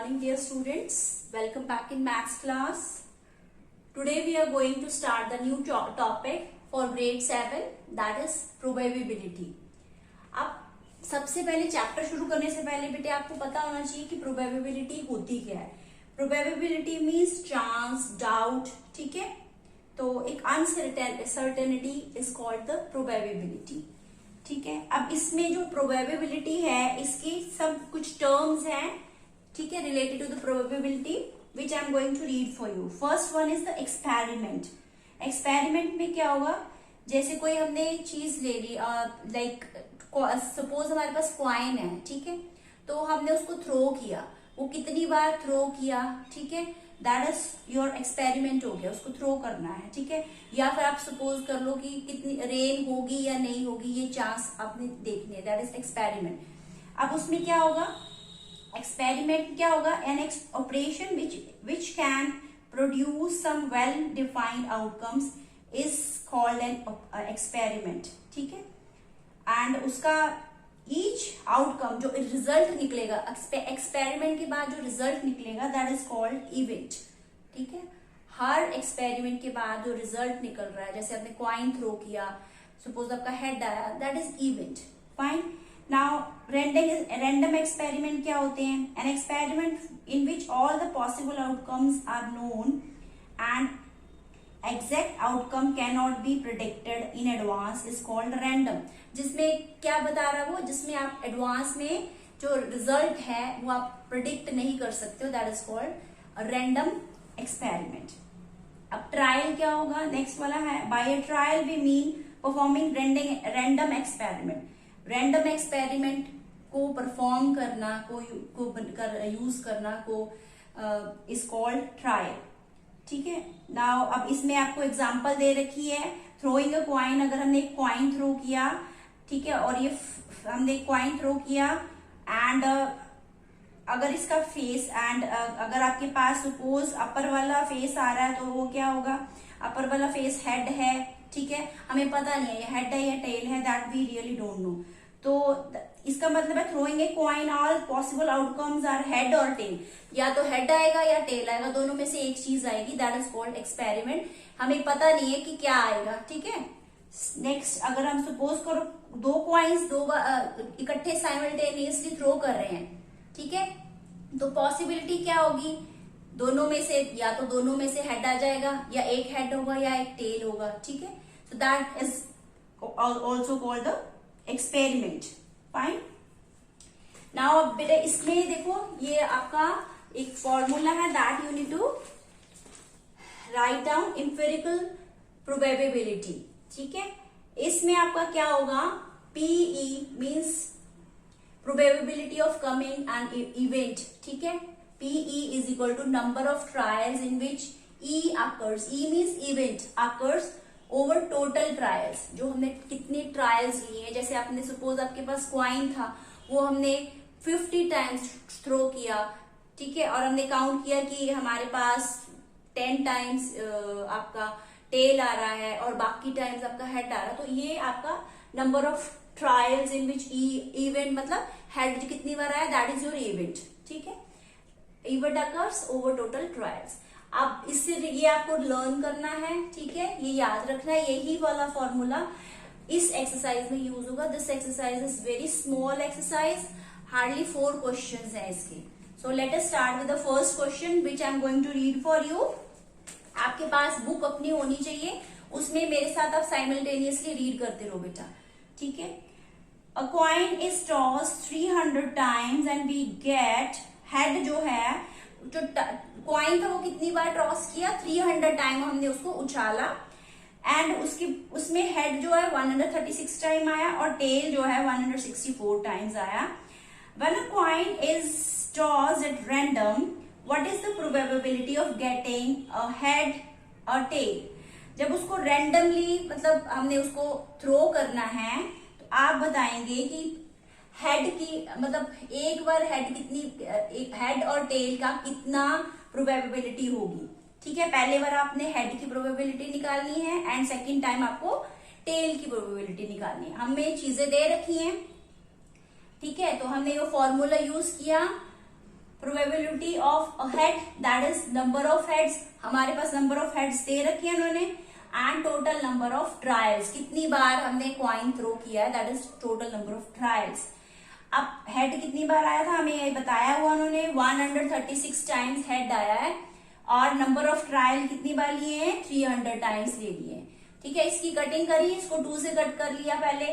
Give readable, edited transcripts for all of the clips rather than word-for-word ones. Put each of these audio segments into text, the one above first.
morning, dear students. Welcome back in maths class. Today we are going to start the new topic for grade 7, that is probability. अब सबसे पहले chapter शुरू करने से पहले बेटे आपको पता होना चाहिए कि प्रोबेबिलिटी होती क्या है. Probability means chance, doubt. ठीक है, तो एक uncertainty is called the probability. ठीक है, अब इसमें जो प्रोबेबिलिटी है इसकी सब कुछ टर्म्स हैं. ठीक है, related to the probability which I am going to read for you. First one is the experiment. Experiment में क्या होगा, जैसे कोई हमने चीज ले ली, लाइक सपोज हमारे पास कॉइन है. ठीक है, तो हमने उसको थ्रो किया, वो कितनी बार थ्रो किया. ठीक है, दैट इज योर एक्सपेरिमेंट हो गया, उसको थ्रो करना है. ठीक है, या फिर आप सपोज कर लो कि कितनी रेन होगी या नहीं होगी, ये चांस आपने देखनी है, दैट इज एक्सपेरिमेंट. अब उसमें क्या होगा, एक्सपेरिमेंट क्या होगा, an operation which can produce some well defined outcomes is called an experiment. ठीक है, एंड उसका ईच आउटकम जो रिजल्ट निकलेगा एक्सपेरिमेंट के बाद, जो रिजल्ट निकलेगा दैट इज कॉल्ड इवेंट. ठीक है, हर एक्सपेरिमेंट के बाद जो रिजल्ट निकल रहा है, जैसे आपने कॉइन थ्रो किया, सपोज आपका हेड आया, that is event. Fine. Now random experiment क्या होते हैं, an experiment in which all the possible outcomes are known and exact outcome can not be predicted in advance is called random. जिसमें क्या बता रहा है वो, जिसमें आप एडवांस में जो रिजल्ट है वो आप प्रिडिक्ट नहीं कर सकते हो, that is called random experiment. अब ट्रायल क्या होगा, नेक्स्ट वाला है. By a trial we mean performing random experiment. Random experiment को परफॉर्म करना, को यूज करना को इज कॉल्ड ट्रायल. ठीक है, नाउ अब इसमें आपको एग्जांपल दे रखी है. थ्रोइंग अ कॉइन, अगर हमने एक कॉइन थ्रो किया, ठीक है, और ये हमने कॉइन थ्रो किया एंड अगर इसका फेस एंड अगर आपके पास सपोज अपर वाला फेस आ रहा है, तो वो क्या होगा, अपर वाला फेस हेड है. ठीक है, हमें पता नहीं है ये हेड है या टेल है, that we really don't know. तो इसका मतलब है throwing a coin all possible outcomes are head और टेल. या तो हेड आएगा या टेल आएगा, दोनों में से एक चीज आएगी, दैट इज कॉल्ड एक्सपेरिमेंट. हमें पता नहीं है कि क्या आएगा. ठीक है, नेक्स्ट अगर हम सपोज करो दो कॉइन्स दो इकट्ठे साइमल्टेनियसली थ्रो कर रहे हैं. ठीक है, तो पॉसिबिलिटी क्या होगी, दोनों में से या तो दोनों में से हेड आ जाएगा, या एक हेड होगा या एक टेल होगा. ठीक है, so that is also called the experiment. Fine. Now अब बेटा इसमें देखो, ये आपका एक फॉर्मूला है, that you need to write down empirical probability. ठीक है, इसमें आपका क्या होगा, P E means probability of coming an event. ठीक है, P E is equal to number of trials in which E occurs. E means event occurs over total trials. जो हमने कितने ट्रायल्स लिए हैं, जैसे आपने सपोज आपके पास क्वाइन था, वो हमने 50 टाइम्स थ्रो किया. ठीक है, और हमने काउंट किया कि हमारे पास 10 टाइम्स आपका टेल आ रहा है और बाकी टाइम्स आपका हेड आ रहा है. तो ये आपका number of trials in which event, मतलब हेड कितनी बार आया, दैट इज योर इवेंट. ठीक है, event occurs over total trials. अब इससे ये आपको लर्न करना है. ठीक है, ये याद रखना है, यही वाला फॉर्मूला इस एक्सरसाइज में यूज होगा. This exercise is very small exercise, hardly 4 questions हैं इसके. So let us start with the first question which I am going to read for you. आपके पास बुक अपनी होनी चाहिए, उसमें मेरे साथ आप साइमल्टेनियसली रीड करते रहो बेटा. ठीक है, a coin is toss 300 times and we get head. जो है जो कॉइन था वो कितनी बार टॉस किया, 300 टाइम हमने उसको उछाला, एंड उसमें हेड जो है 136 टाइम आया और टेल जो है 164 टाइम्स आया. When a coin is tossed at random, what is the probability of getting a head or tail? जब उसको randomly मतलब हमने उसको थ्रो करना है, तो आप बताएंगे कि हेड की मतलब एक बार हेड कितनी, एक हेड और टेल का कितना प्रोबेबिलिटी होगी. ठीक है, पहले बार आपने हेड की प्रोबेबिलिटी निकालनी है एंड सेकंड टाइम आपको टेल की प्रोबेबिलिटी निकालनी है. हमें चीजें दे रखी हैं. ठीक है, तो हमने ये फॉर्मूला यूज किया probability of a head that is number of heads, हमारे पास नंबर ऑफ हेड्स दे रखी है उन्होंने, and total number of trials, कितनी बार हमने कॉइन थ्रो किया है, that is total number of trials. अब हेड कितनी बार आया था हमें ये बताया हुआ उन्होंने, 136 टाइम्स हेड आया है, और नंबर ऑफ ट्रायल कितनी बार लिए हैं, 300 टाइम्स ले लिए हैं। ठीक है, इसकी कटिंग करी, इसको 2 से कट कर लिया पहले,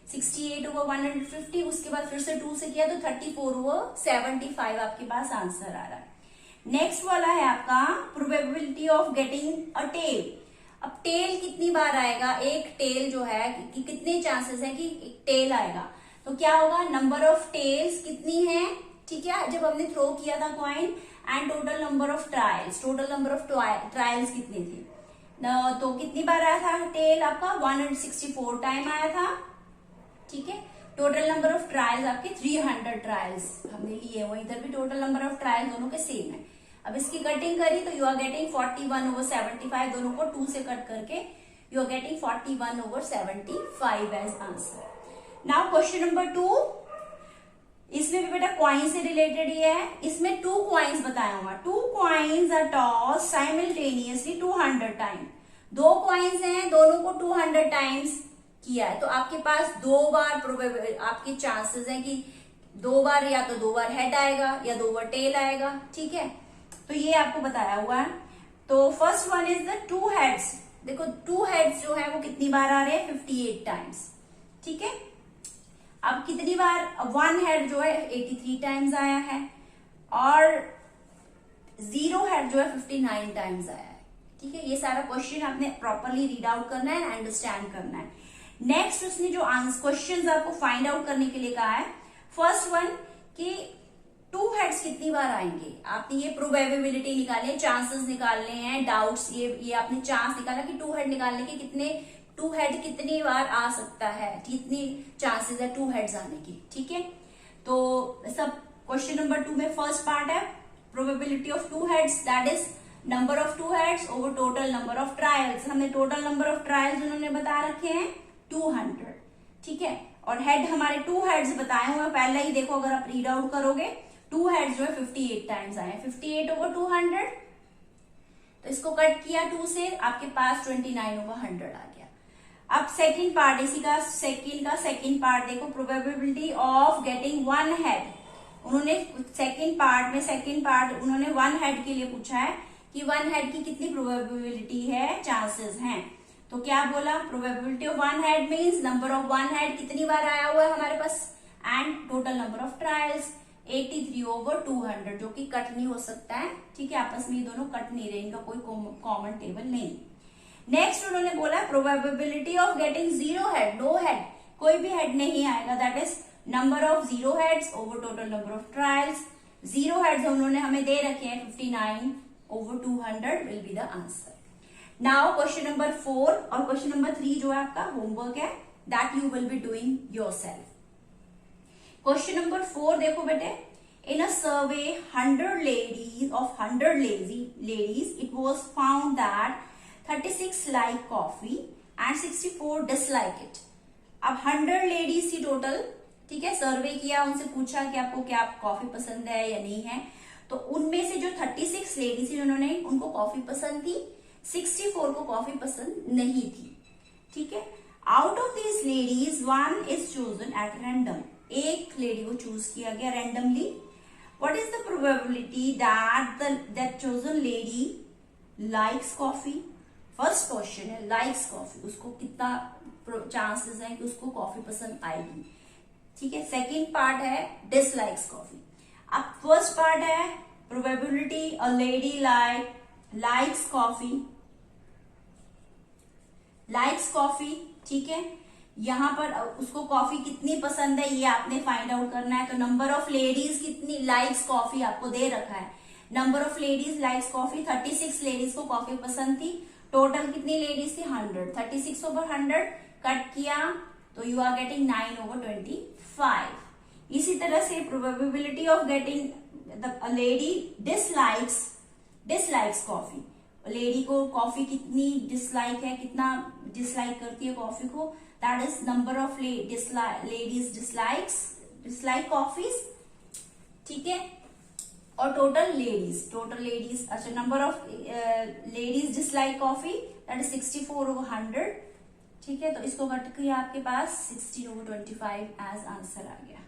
68 ओवर 150, उसके बाद फिर से 2 से किया तो 34 ओवर 75 आपके पास आंसर आ रहा है। नेक्स्ट वाला है आपका probability of getting a tail. अब टेल कितनी बार आएगा, एक टेल जो है कि कितने चांसेस है कि एक टेल आएगा, तो क्या होगा, नंबर ऑफ टेल्स कितनी है, ठीक है, जब हमने थ्रो किया था coin, and total number of trials, total number of trials कितनी थी, तो कितनी बार आया था टेल आपका, 164 टाइम आया था। ठीक है, टोटल नंबर ऑफ ट्रायल्स आपके 300 ट्रायल्स हमने लिए हुए, इधर भी टोटल नंबर ऑफ ट्रायल्स दोनों के सेम है। अब इसकी कटिंग करी तो यू आर गेटिंग 41 ओवर 75, दोनों को 2 से कट करके you are getting 41 over 75 as answer. Now question number 2, इसमें भी बेटा कॉइन से रिलेटेड ही है, इसमें 2 कॉइन्स बताया हुआ, 2 coins are toss simultaneously 200 time, 2 coins हैं, दोनों को 200 टाइम्स किया है, तो आपके पास 2 बार आपके चांसेस है कि 2 बार या तो 2 बार हेड आएगा या 2 बार टेल आएगा। ठीक है, तो ये आपको बताया हुआ है। तो first one is the 2 heads, देखो 2 हेड्स जो है वो कितनी बार आ रहे हैं, 58 टाइम्स। ठीक है, अब कितनी बार 1 हेड जो है 83 टाइम्स आया है, और 0 हेड जो है 59 टाइम्स आया है। ठीक है, ये सारा क्वेश्चन आपने प्रॉपरली रीड आउट करना है, अंडरस्टैंड करना है। नेक्स्ट उसने जो क्वेश्चंस आपको फाइंड आउट करने के लिए कहा है, फर्स्ट वन कि 2 हेड्स कितनी बार आएंगे, आपने ये प्रोबेबिलिटी निकाली है, चांसेस निकालने हैं, डाउट्स, ये आपने चांस निकाला कि 2 हेड निकालने के कितने, 2 हेड कितनी बार आ सकता है, कितनी चांसेस है 2 हेड्स आने की। ठीक है, तो सब क्वेश्चन नंबर 2 में फर्स्ट पार्ट है probability of 2 heads, that is number of 2 heads over total number of trials. हमने टोटल नंबर ऑफ ट्रायल्स उन्होंने बता रखे हैं 200। ठीक है, और हेड हमारे 2 हेड्स बताए हुए पहले ही, देखो अगर आप रीड आउट करोगे 2 हेड्स जो है 58 टाइम्स आए, 58 ओवर 200, तो इसको कट किया 2 से, आपके पास 29 ओवर 100 आ गया। अब सेकंड पार्ट, इसी का सेकंड पार्ट देखो, प्रोबेबिलिटी ऑफ गेटिंग 1 हेड, उन्होंने सेकंड पार्ट उन्होंने 1 हेड के लिए पूछा है कि 1 हेड की कितनी प्रोबेबिलिटी है, चांसेस हैं, तो क्या बोला, probability of 1 head means number of 1 head कितनी बार आया हुआ है हमारे पास, and total number of trials 83 over 200, जो कि कट नहीं हो सकता है। ठीक है, आपस में ये दोनों कट नहीं रहे, इनका कोई कॉमन टेबल नहीं। नेक्स्ट उन्होंने बोला probability of getting 0 head, no head, कोई भी हेड नहीं आएगा, that is number of 0 heads over total number of trials. 0 heads उन्होंने हमें दे रखे हैं 59 over 200 will be the answer. Now question number 4 और क्वेश्चन नंबर 3 जो है आपका होमवर्क है, that you will be doing yourself. Question number 4 देखो बेटे, इन अ सर्वे 100 ladies it was found that 36 like coffee and 64 dislike it। अब 100 लेडीज थी टोटल, ठीक है, सर्वे किया, उनसे पूछा कि आपको क्या कॉफी पसंद है या नहीं है, तो उनमें से जो 36 लेडीज थी उन्होंने, उनको कॉफी पसंद थी, 64 को कॉफी पसंद नहीं थी। ठीक है, out of this ladies 1 is chosen at random, एक लेडी को चूज किया गया randomly. What is the probability that chosen lady likes coffee. First question है लाइक्स कॉफी, उसको कितना चांसेस है कि उसको कॉफी पसंद आएगी। ठीक है, सेकेंड पार्ट है डिसलाइक्स कॉफी। अब फर्स्ट पार्ट है probability a lady likes coffee, ठीक है, यहां पर उसको कॉफी कितनी पसंद है ये आपने फाइंड आउट करना है। तो नंबर ऑफ लेडीज कितनी लाइक्स कॉफी आपको दे रखा है, number of ladies likes coffee, 36 ladies को कॉफी पसंद थी, टोटल कितनी लेडीज थी 100, 36 ओवर 100 कट किया तो यू आर गेटिंग 9 ओवर 25। इसी तरह से probability of getting the lady dislikes coffee, lady को कॉफी कितनी डिसलाइक है, कितना डिसलाइक करती है कॉफी को, that is number of ladies dislike coffees. ठीक है, और टोटल लेडीज अच्छा number of ladies dislike coffee that is 64/100। ठीक है, तो इसको कट किया आपके पास 16/25 एज आंसर आ गया।